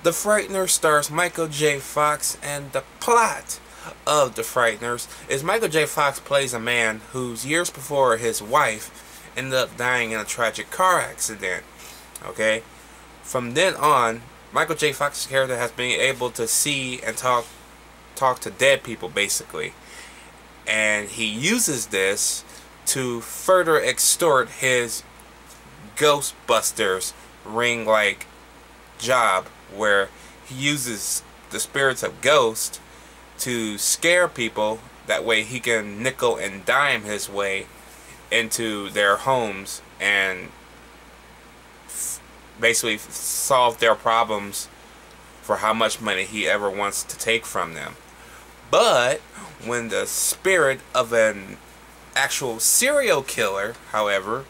The Frighteners stars Michael J. Fox, and the plot of The Frighteners is Michael J. Fox plays a man whose years before his wife ended up dying in a tragic car accident. Okay? From then on, Michael J. Fox's character has been able to see and talk to dead people, basically. And he uses this to further extort his Ghostbusters ring-like job, where he uses the spirits of ghosts to scare people. That way he can nickel and dime his way into their homes and basically solve their problems for how much money he ever wants to take from them. But when the spirit of an actual serial killer, however,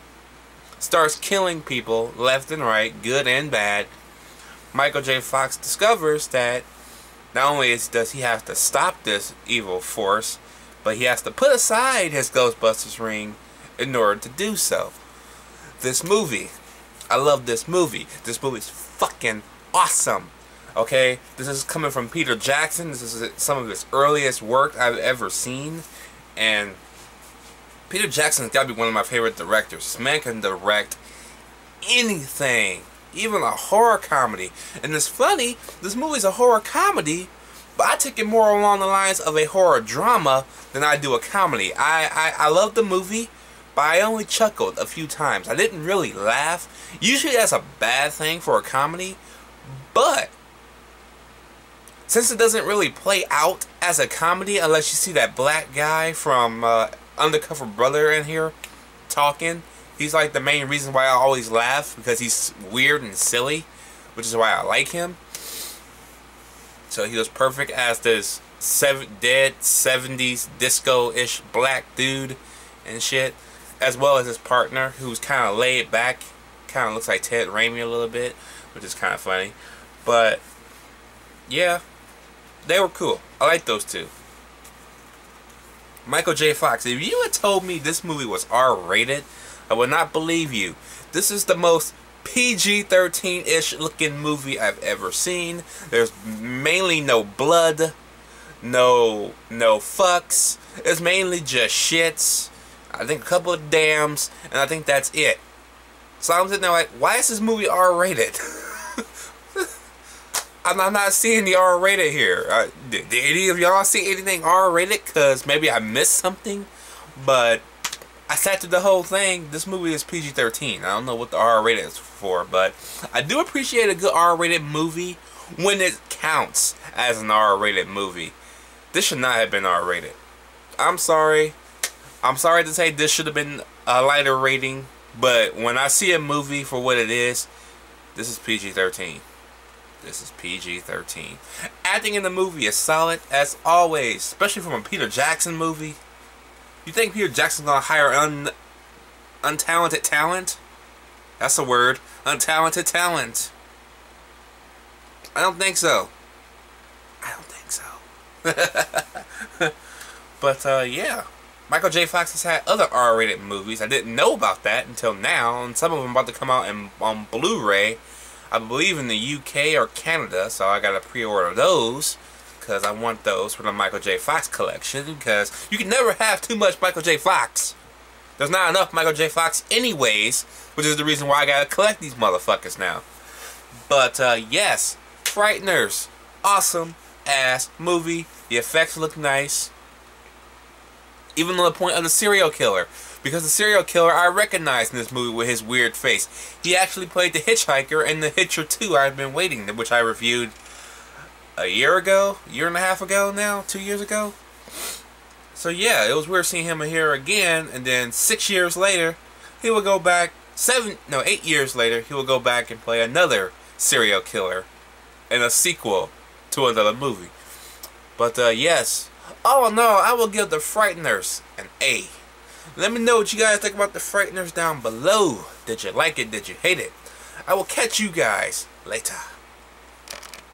starts killing people left and right, good and bad, Michael J. Fox discovers that not only does he have to stop this evil force, but he has to put aside his Ghostbusters ring in order to do so. This movie, I love this movie. This movie is fucking awesome. Okay, this is coming from Peter Jackson. This is some of his earliest work I've ever seen, and Peter Jackson's got to be one of my favorite directors. This man can direct anything, even a horror comedy. And it's funny, this movie's a horror comedy, but I take it more along the lines of a horror drama than I do a comedy. I love the movie, but I only chuckled a few times. I didn't really laugh. Usually that's a bad thing for a comedy, but since it doesn't really play out as a comedy unless you see that black guy from Undercover Brother in here talking, he's like the main reason why I always laugh, because he's weird and silly, which is why I like him. So he was perfect as this dead 70s disco-ish black dude and shit, as well as his partner, who's kind of laid back, kind of looks like Ted Raimi a little bit, which is kind of funny. But yeah, they were cool. I like those two. Michael J. Fox, if you had told me this movie was R-rated, I would not believe you. This is the most PG-13-ish looking movie I've ever seen. There's mainly no blood, no fucks. It's mainly just shits. I think a couple of dams, and I think that's it. So I'm sitting there like, why is this movie R-rated? I'm not seeing the R-rated here. Did any of y'all see anything R-rated? Because maybe I missed something. But I sat through the whole thing. This movie is PG-13. I don't know what the R-rated is for. But I do appreciate a good R-rated movie when it counts as an R-rated movie. This should not have been R-rated. I'm sorry. I'm sorry to say this should have been a lighter rating. But when I see a movie for what it is, this is PG-13. This is PG-13. Acting in the movie is solid as always, especially from a Peter Jackson movie. You think Peter Jackson's gonna hire untalented talent? That's a word. Untalented talent. I don't think so. I don't think so. But yeah, Michael J. Fox has had other R-rated movies. I didn't know about that until now, and some of them are about to come out on Blu-ray, I believe in the UK or Canada, so I gotta pre-order those, because I want those for the Michael J. Fox collection, because you can never have too much Michael J. Fox. There's not enough Michael J. Fox anyways, which is the reason why I gotta collect these motherfuckers now. But yes, Frighteners, awesome ass movie. The effects look nice, even on the point of the serial killer. Because the serial killer I recognize in this movie with his weird face. He actually played the hitchhiker in The Hitcher 2 I've Been Waiting, which I reviewed a year ago? Year and a half ago now? 2 years ago? So yeah, it was weird seeing him here again, and then 6 years later, he will go back, 8 years later, he will go back and play another serial killer in a sequel to another movie. But yes, all in all, I will give The Frighteners an A. Let me know what you guys think about The Frighteners down below. Did you like it? Did you hate it? I will catch you guys later.